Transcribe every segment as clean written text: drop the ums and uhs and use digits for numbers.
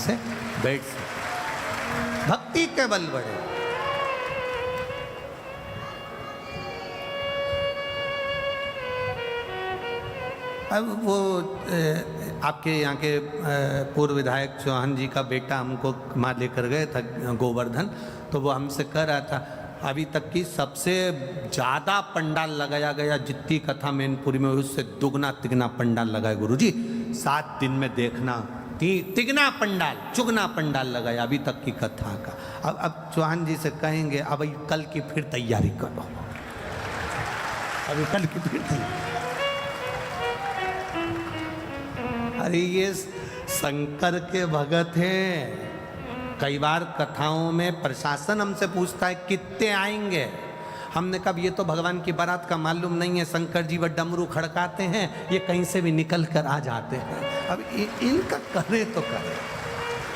से बैठ सकते। भक्ति के बल बढ़े। अब वो आपके यहाँ के पूर्व विधायक चौहान जी का बेटा हमको माँ लेकर गए था गोवर्धन, तो वो हमसे कह रहा था अभी तक की सबसे ज़्यादा पंडाल लगाया गया जितनी कथा मैनपुरी में उससे दुगना तिगना पंडाल लगाए गुरुजी। 7 दिन में देखना तिगना पंडाल चुगना पंडाल लगाया अभी तक की कथा का। अब चौहान जी से कहेंगे अब कल की फिर तैयारी करो, अभी कल की फिर तैयारी। अरे ये शंकर के भगत हैं। कई बार कथाओं में प्रशासन हमसे पूछता है कितने आएंगे, हमने कहा ये तो भगवान की बारात का मालूम नहीं है, शंकर जी वो डमरू खड़काते हैं, ये कहीं से भी निकल कर आ जाते हैं। अब इनका करे तो करे।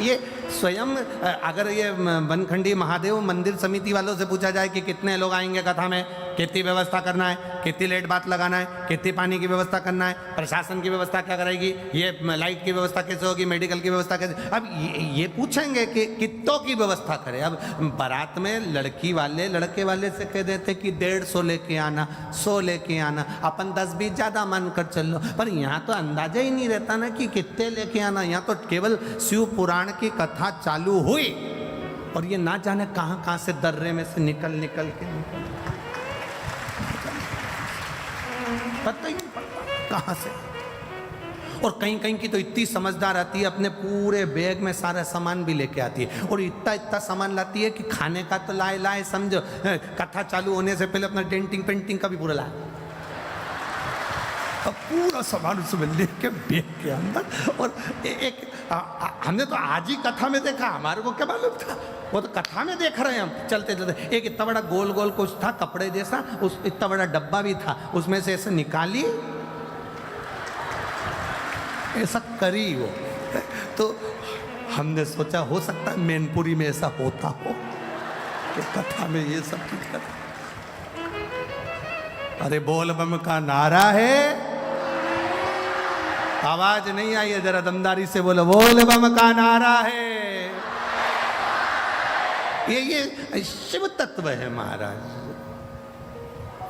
ये स्वयं अगर ये बनखंडी महादेव मंदिर समिति वालों से पूछा जाए कि कितने लोग आएंगे कथा में, कितनी व्यवस्था करना है, कितनी लेट बात लगाना है, कितनी पानी की व्यवस्था करना है, प्रशासन की व्यवस्था क्या करेगी, ये लाइट की व्यवस्था कैसे होगी, मेडिकल की व्यवस्था कैसे, अब ये पूछेंगे कि कितनों की व्यवस्था करें। अब बारात में लड़की वाले लड़के वाले से कह देते कि 150 लेके आना, 100 लेके आना, अपन 10-20 ज़्यादा मान कर चल लो। पर यहाँ तो अंदाजा ही नहीं रहता ना कि कितने लेके आना। यहाँ तो केवल शिव पुराण की कथा चालू हुई और ये ना जाने कहाँ कहाँ से दर्रे में से निकल के पता ही नहीं पड़ता कहाँ से। और कहीं कहीं की तो इतनी समझदार आती है, अपने पूरे बैग में सारा सामान भी लेके आती है और इतना सामान लाती है कि खाने का तो लाए समझो, कथा चालू होने से पहले अपना डेंटिंग पेंटिंग का भी पूरा लाए। अब पूरा सामान उसमें लेके बैग के अंदर। और एक हमने तो आज ही कथा में देखा, हमारे को क्या मालूम था, वो तो कथा में देख रहे हैं हम चलते चलते। एक इतना बड़ा गोल गोल कुछ था कपड़े जैसा, उस इतना बड़ा डब्बा भी था, उसमें से ऐसे निकाली ऐसा करी वो। तो हमने सोचा हो सकता है मैनपुरी में ऐसा होता हो कि कथा में ये सब चीज कर। अरे बोल बम का नारा है, आवाज नहीं आई है, जरा दमदारी से बोलो बोल बम का नारा है। ये शिव तत्व है महाराज,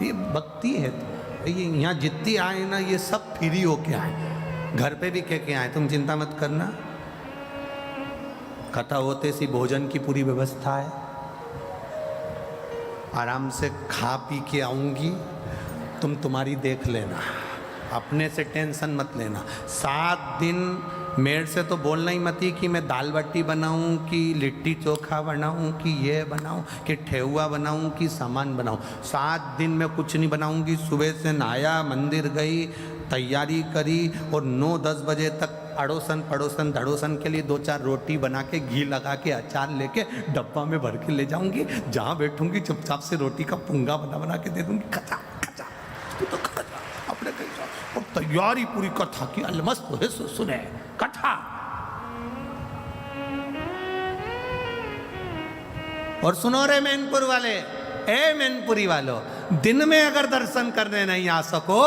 ये भक्ति है। तो ये यहाँ जितनी आए ना ये सब फ्री होके आए, घर पे भी कह के आए, तुम चिंता मत करना। कथा होते सी भोजन की पूरी व्यवस्था है, आराम से खा पी के आऊंगी, तुम तुम्हारी देख लेना, अपने से टेंशन मत लेना। 7 दिन मेरे से तो बोलना ही मत ही कि मैं दाल बाटी बनाऊं कि लिट्टी चोखा बनाऊं कि ये बनाऊं कि ठेहुआ बनाऊं कि सामान बनाऊं। 7 दिन में कुछ नहीं बनाऊंगी। सुबह से नहाया, मंदिर गई, तैयारी करी और 9-10 बजे तक अड़ोसन पड़ोसन धड़ोसन के लिए 2-4 रोटी बना के घी लगा के अचार लेके डब्बा में भर के ले जाऊंगी। जहाँ बैठूंगी चुपचाप से रोटी का पुंगा बना के दे दूंगी, खचा खचा तू तो खचा अपने कहीं जाओ। और तैयारी पूरी कथा की अलमस्त है, सुने कथा। और सुनो रे मैनपुर वाले, ए मैनपुरी वालों, दिन में अगर दर्शन करने नहीं आ सको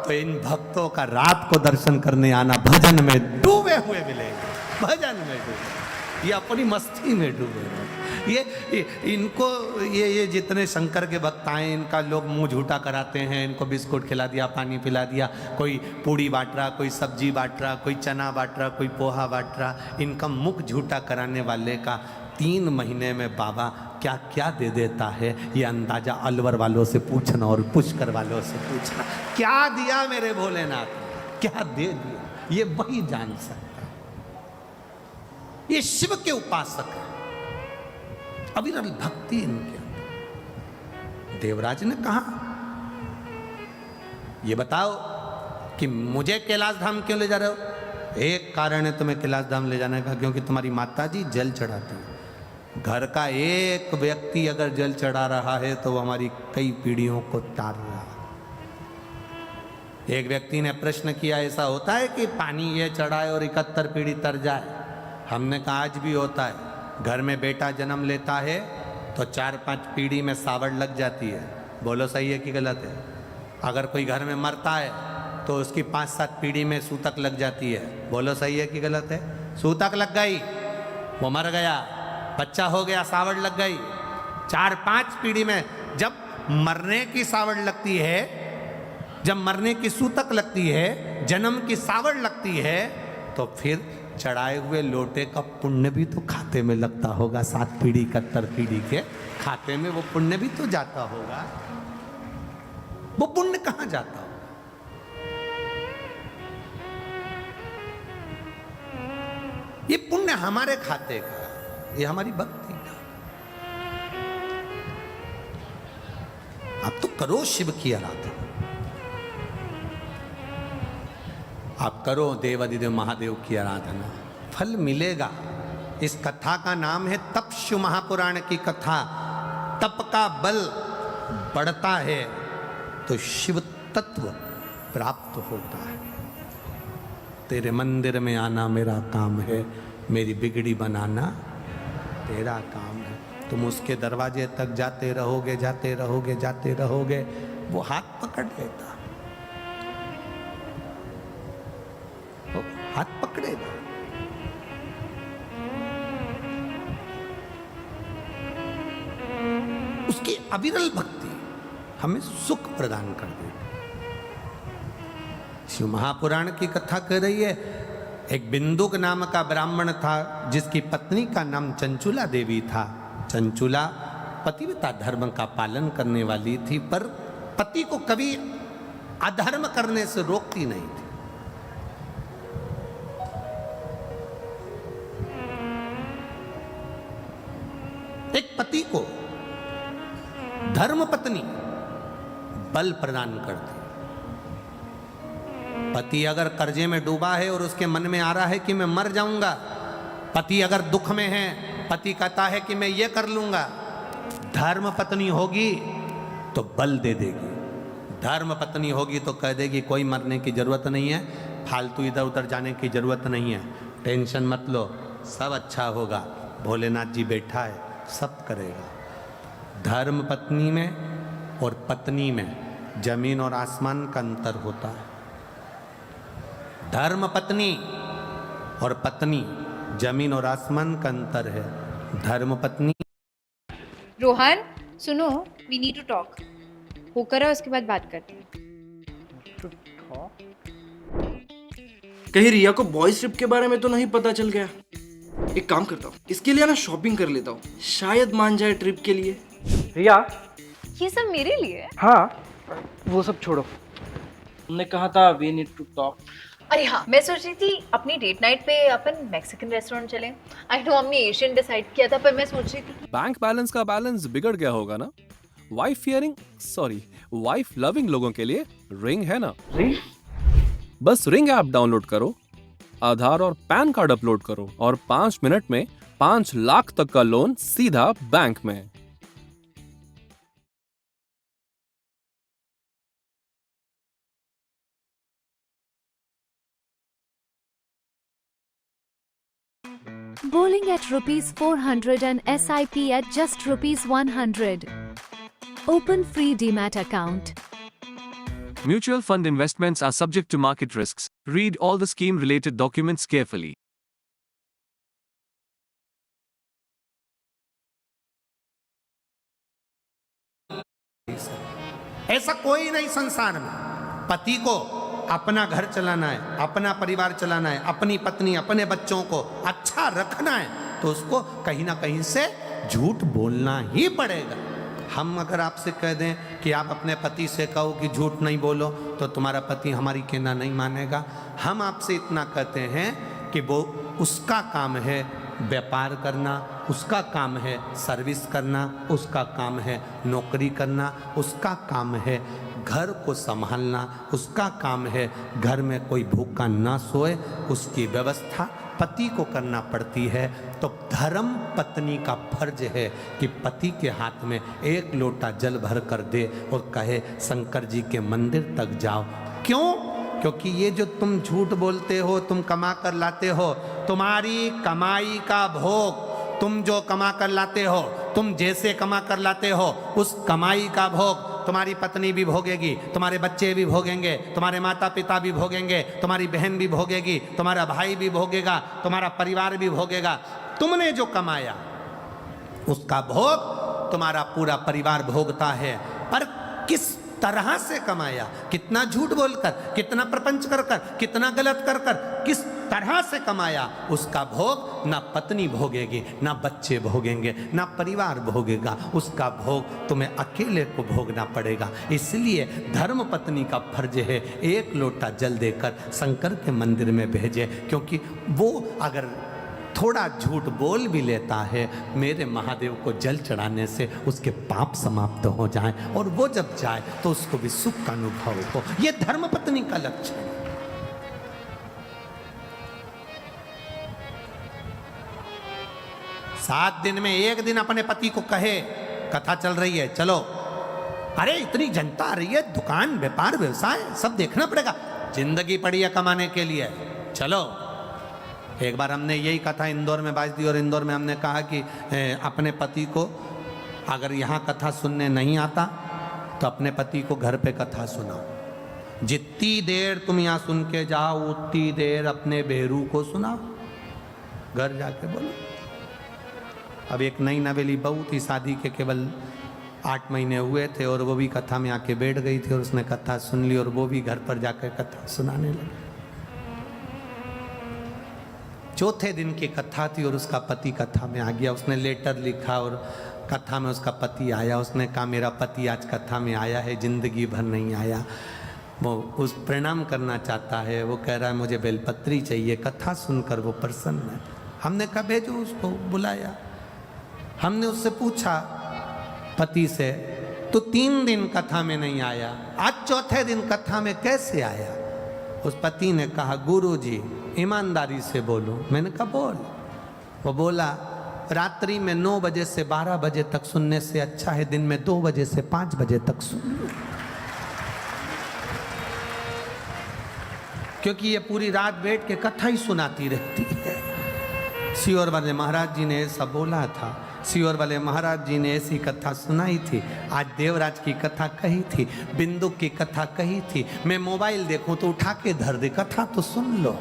तो इन भक्तों का रात को दर्शन करने आना, भजन में डूबे हुए मिलेंगे, भजन में डूबे, ये अपनी मस्ती में डूबे। ये इनको ये जितने शंकर के भक्त आए, इनका लोग मुंह झूठा कराते हैं, इनको बिस्कुट खिला दिया, पानी पिला दिया, कोई पूड़ी बांट रहा, कोई सब्जी बांट रहा, कोई चना बांट रहा, कोई पोहा बांट रहा। इनका मुख झूठा कराने वाले का 3 महीने में बाबा क्या क्या दे देता है, ये अंदाजा अलवर वालों से पूछना और पुष्कर वालों से पूछना। क्या दिया मेरे भोलेनाथ, क्या दे दिया, ये वही जान सकता है। ये शिव के उपासक है, अविरल भक्ति इनके अंदर। देवराज ने कहा ये बताओ कि मुझे कैलाश धाम क्यों ले जा रहे हो। एक कारण है तुम्हें कैलाश धाम ले जाने का, क्योंकि तुम्हारी माताजी जल चढ़ाती है। घर का एक व्यक्ति अगर जल चढ़ा रहा है तो वो हमारी कई पीढ़ियों को तार रहा है। एक व्यक्ति ने प्रश्न किया, ऐसा होता है कि पानी ये चढ़ाए और 71 पीढ़ी तर जाए। हमने कहा आज भी होता है। घर में बेटा जन्म लेता है तो 4-5 पीढ़ी में सावड़ लग जाती है। बोलो सही है कि गलत है। अगर कोई घर में मरता है तो उसकी 5-7 पीढ़ी में सूतक लग जाती है। बोलो सही है कि गलत है। सूतक लग गई, वो मर गया, बच्चा हो गया, सावड़ लग गई। 4-5 पीढ़ी में जब मरने की सावड़ लगती है, जब मरने की सूतक लगती है, जन्म की सावड़ लगती है, तो फिर चढ़ाए हुए लोटे का पुण्य भी तो खाते में लगता होगा। 7 पीढ़ी 71 पीढ़ी के खाते में वो पुण्य भी तो जाता होगा। वो पुण्य कहां जाता होगा? ये पुण्य हमारे खाते का, ये हमारी भक्ति का। आप तो करो शिव की आराधना, आप करो देवादिदेव महादेव की आराधना, फल मिलेगा। इस कथा का नाम है तपस्यु महापुराण की कथा। तप का बल बढ़ता है तो शिव तत्व प्राप्त होता है। तेरे मंदिर में आना मेरा काम है, मेरी बिगड़ी बनाना तेरा काम है। तुम उसके दरवाजे तक जाते रहोगे, जाते रहोगे, जाते रहोगे, वो हाथ पकड़ लेता, वो हाथ पकड़ेगा। उसकी अविरल भक्ति हमें सुख प्रदान कर देगी। शिव महापुराण की कथा कह रही है, एक बिंदुक नाम का ब्राह्मण था जिसकी पत्नी का नाम चंचुला देवी था। चंचुला पतिव्रता धर्म का पालन करने वाली थी, पर पति को कभी अधर्म करने से रोकती नहीं थी। एक पति को धर्म पत्नी बल प्रदान करती। पति अगर कर्जे में डूबा है और उसके मन में आ रहा है कि मैं मर जाऊंगा, पति अगर दुख में है, पति कहता है कि मैं ये कर लूंगा, धर्म पत्नी होगी तो बल दे देगी। धर्म पत्नी होगी तो कह देगी कोई मरने की जरूरत नहीं है, फालतू इधर उधर जाने की जरूरत नहीं है, टेंशन मत लो, सब अच्छा होगा, भोलेनाथ जी बैठा है, सब करेगा। धर्म पत्नी में और पत्नी में जमीन और आसमान का अंतर होता है। धर्म पत्नी और पत्नी जमीन और आसमान का अंतर है। धर्म पत्नी। रोहन सुनो, वी नीड टू टॉक। होकर है, उसके बाद बात करते हैं। कहीं रिया को बॉयज ट्रिप के बारे में तो नहीं पता चल गया? एक काम करता हूँ, इसके लिए ना शॉपिंग कर लेता हूँ, शायद मान जाए ट्रिप के लिए। रिया, ये सब मेरे लिए? हाँ, वो सब छोड़ो। हमने कहा था वी नीड टू टॉक। अरे हाँ, मैं सोच रही थी अपनी डेट नाइट पे अपन मैक्सिकन रेस्टोरेंट चलें। आई नो हमने एशियन डिसाइड किया था, पर मैं सोच रही थी बैंक बैलेंस का बैलेंस बिगड़ गया होगा ना। वाइफ लविंग लोगों के लिए रिंग है ना। रिंग? बस रिंग ऐप डाउनलोड करो, आधार और पैन कार्ड अपलोड करो और 5 मिनट में 5 लाख तक का लोन सीधा बैंक में। Bowling at ₹400 and SIP at just ₹100. Open free Demat account. Mutual fund investments are subject to market risks. Read all the scheme related documents carefully. ऐसा कोई नहीं संसार में। पति को अपना घर चलाना है, अपना परिवार चलाना है, अपनी पत्नी अपने बच्चों को अच्छा रखना है, तो उसको कहीं ना कहीं से झूठ बोलना ही पड़ेगा। हम अगर आपसे कह दें कि आप अपने पति से कहो कि झूठ नहीं बोलो, तो तुम्हारा पति हमारी कहना नहीं मानेगा। हम आपसे इतना कहते हैं कि वो उसका काम है व्यापार करना, उसका काम है सर्विस करना, उसका काम है नौकरी करना, उसका काम है घर को संभालना, उसका काम है घर में कोई भूखा ना सोए, उसकी व्यवस्था पति को करना पड़ती है। तो धर्म पत्नी का फर्ज है कि पति के हाथ में 1 लोटा जल भर कर दे और कहे शंकर जी के मंदिर तक जाओ। क्यों? क्योंकि ये जो तुम झूठ बोलते हो, तुम कमा कर लाते हो, तुम्हारी कमाई का भोग, तुम जो कमा कर लाते हो, तुम जैसे कमा कर लाते हो, उस कमाई का भोग तुम्हारी पत्नी भी भोगेगी, तुम्हारे बच्चे भी भोगेंगे, तुम्हारे माता पिता भी भोगेंगे, तुम्हारी बहन भी भोगेगी, तुम्हारा भाई भी भोगेगा, तुम्हारा परिवार भी भोगेगा। तुमने जो कमाया उसका भोग तुम्हारा पूरा परिवार भोगता है। पर किस तरह से कमाया, कितना झूठ बोलकर, कितना प्रपंच कर कर, कितना गलत कर कर, किस तरह से कमाया, उसका भोग ना पत्नी भोगेगी, ना बच्चे भोगेंगे, ना परिवार भोगेगा। उसका भोग तुम्हें अकेले को भोगना पड़ेगा। इसलिए धर्म पत्नी का फर्ज है एक लोटा जल देकर शंकर के मंदिर में भेजे, क्योंकि वो अगर थोड़ा झूठ बोल भी लेता है, मेरे महादेव को जल चढ़ाने से उसके पाप समाप्त हो जाएं, और वो जब जाए तो उसको भी सुख का अनुभव हो। ये धर्मपत्नी का लक्ष्य है। सात दिन में एक दिन अपने पति को कहे कथा चल रही है चलो, अरे इतनी जनता आ रही है, दुकान व्यापार व्यवसाय सब देखना पड़ेगा, जिंदगी पड़ी है कमाने के लिए, चलो। एक बार हमने यही कथा इंदौर में बाज दी, और इंदौर में हमने कहा कि अपने पति को अगर यहाँ कथा सुनने नहीं आता तो अपने पति को घर पे कथा सुनाओ। जितनी देर तुम यहाँ सुन के जाओ उतनी देर अपने बेरू को सुनाओ, घर जाके बोलो। अब एक नई नवेली बहू थी, शादी के केवल 8 महीने हुए थे, और वो भी कथा में आके बैठ गई थी, और उसने कथा सुन ली, और वो भी घर पर जाकर कथा सुनाने लगी। चौथे दिन की कथा थी और उसका पति कथा में आ गया। उसने लेटर लिखा और कथा में उसका पति आया। उसने कहा मेरा पति आज कथा में आया है, जिंदगी भर नहीं आया, वो उस प्रणाम करना चाहता है, वो कह रहा है मुझे बेलपत्री चाहिए। कथा सुनकर वो प्रसन्न है। हमने कहा भेजो उसको, बुलाया। हमने उससे पूछा पति से, तो 3 दिन कथा में नहीं आया, आज चौथे दिन कथा में कैसे आया? उस पति ने कहा गुरुजी ईमानदारी से बोलो। मैंने कहा बोल। वो बोला रात्रि में 9 बजे से 12 बजे तक सुनने से अच्छा है दिन में 2 बजे से 5 बजे तक सुन लो, क्योंकि ये पूरी रात बैठ के कथा ही सुनाती रहती है। सियोर वाले महाराज जी ने ऐसा बोला था, सियोर वाले महाराज जी ने ऐसी कथा सुनाई थी। आज देवराज की कथा कही थी, बिंदु की कथा कही थी। मैं मोबाइल देखूं तो उठा के धर दे, कथा तो सुन लो।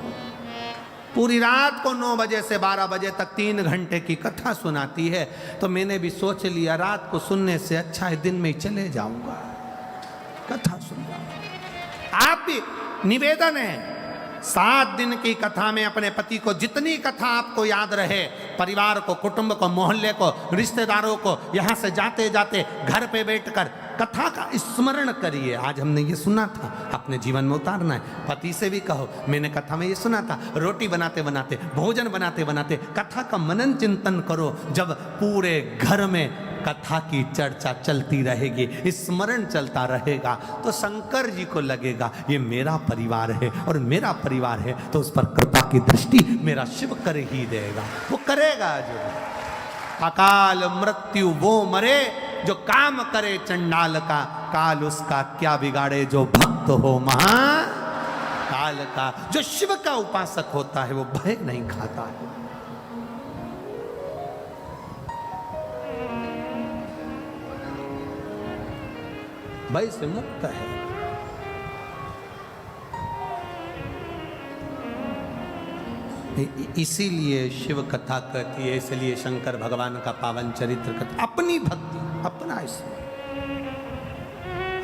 पूरी रात को 9 बजे से 12 बजे तक 3 घंटे की कथा सुनाती है। तो मैंने भी सोच लिया रात को सुनने से अच्छा है दिन में ही चले जाऊंगा, कथा सुन जाऊंगा। आप भी निवेदन है 7 दिन की कथा में अपने पति को जितनी कथा आपको याद रहे, परिवार को, कुटुंब को, मोहल्ले को, रिश्तेदारों को, यहाँ से जाते जाते घर पे बैठकर कथा का स्मरण करिए। आज हमने ये सुना था, अपने जीवन में उतारना है। पति से भी कहो मैंने कथा में ये सुना था। रोटी बनाते बनाते, भोजन बनाते बनाते कथा का मनन चिंतन करो। जब पूरे घर में कथा की चर्चा चलती रहेगी, स्मरण चलता रहेगा, तो शंकर जी को लगेगा ये मेरा परिवार है और मेरा परिवार है तो उस पर कृपा की दृष्टि मेरा शिव कर ही देगा। वो करेगा जो अकाल मृत्यु वो मरे, जो काम करे चंडाल का, काल उसका क्या बिगाड़े जो भक्त हो महाकाल का। जो शिव का उपासक होता है वो भय नहीं खाता है। भय से मुक्त है। इसीलिए शिव कथा कहती है, इसलिए शंकर भगवान का पावन चरित्र कहती, अपनी भक्ति अपना इसमें।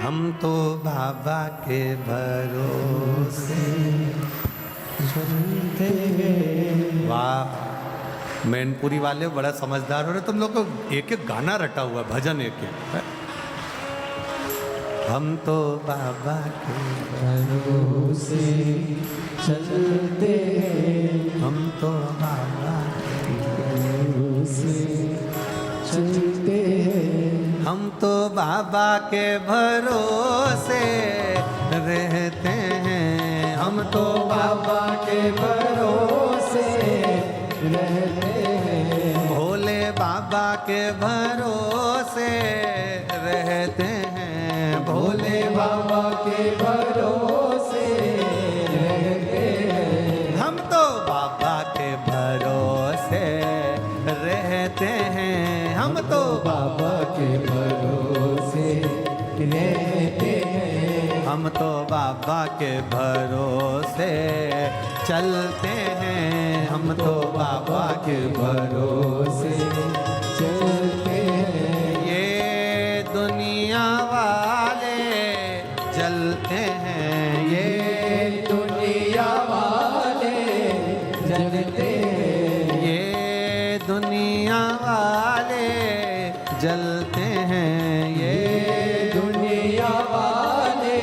हम तो बाबा के भरोसे चलते हैं। वाह, मैनपुरी वाले बड़ा समझदार हो रहे तुम लोग को। एक एक गाना रटा हुआ, भजन एक एक। हम तो बाबा के भरोसे चलते हैं, हम तो बाबा के भरोसे चलते हैं, हम तो बाबा के भरोसे रहते हैं, हम तो बाबा के भरोसे रहते हैं, भोले बाबा के भरोसे रहते हैं, भोले बाबा के भरोसे रहते हैं, हम तो बाबा के भरोसे रहते हैं, हम तो बाबा के भरोसे रहते हैं। हम तो बाबा के भरोसे चलते हैं, हम तो बाबा के भरोसे चलते हैं। ये दुनिया वाले जलते हैं, ये दुनिया वाले जलते हैं, ये दुनिया वाले जलते हैं, ये दुनिया वाले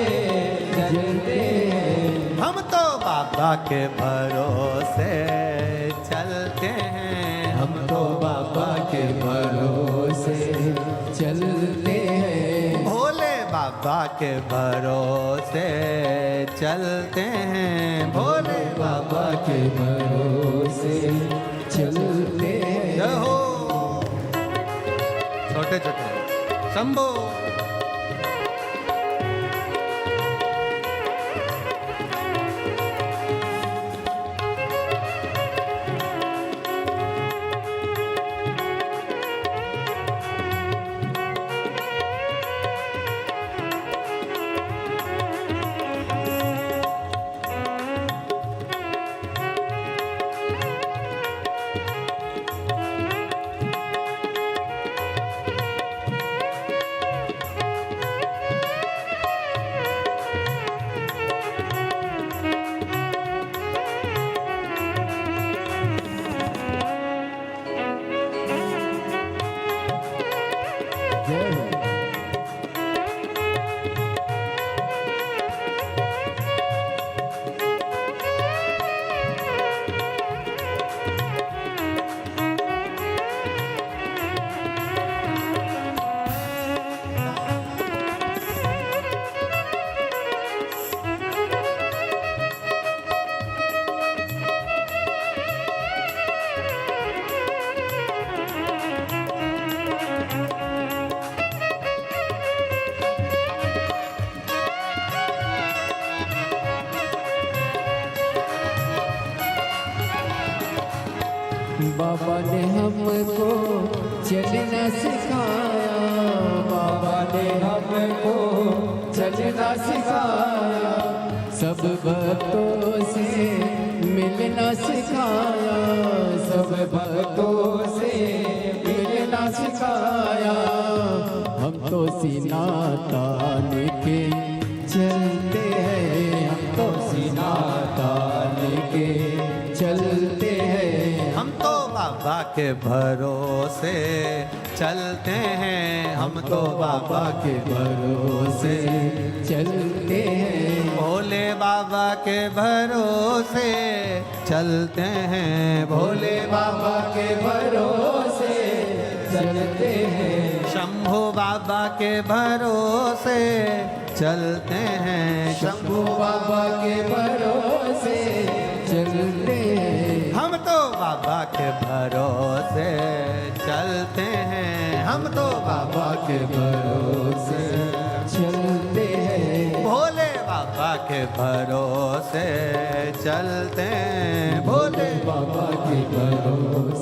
जलते हैं। हम तो बाबा के भरोसे चलते हैं, हम तो बाबा के भरोसे चलते हैं। भोले बाबा के भरोसे चलते हैं, भोले बाबा के भरोसे चलते हैं। जय हो छोटे छोटे शंभो। बाबा ने हमको चलना सिखाया, बाबा ने हमको चलना सिखाया, सब भक्तों से मिलना सिखाया, सब भक्तों से मिलना सिखाया। हम तो सीना तान के चलते हैं, हम तो सीना तान के चलते हैं। हम तो बाबा के भरोसे चलते हैं, हम तो बाबा के भरोसे चलते हैं। भोले बाबा के भरोसे चलते हैं, भोले बाबा के भरोसे चलते हैं। शंभू बाबा के भरोसे चलते हैं, शंभू बाबा के भरोसे चलते हैं। हम तो बाबा के भरोसे चलते हैं, हम तो बाबा के भरोसे चलते हैं। भोले बाबा के भरोसे चलते हैं, भोले बाबा के भरोसे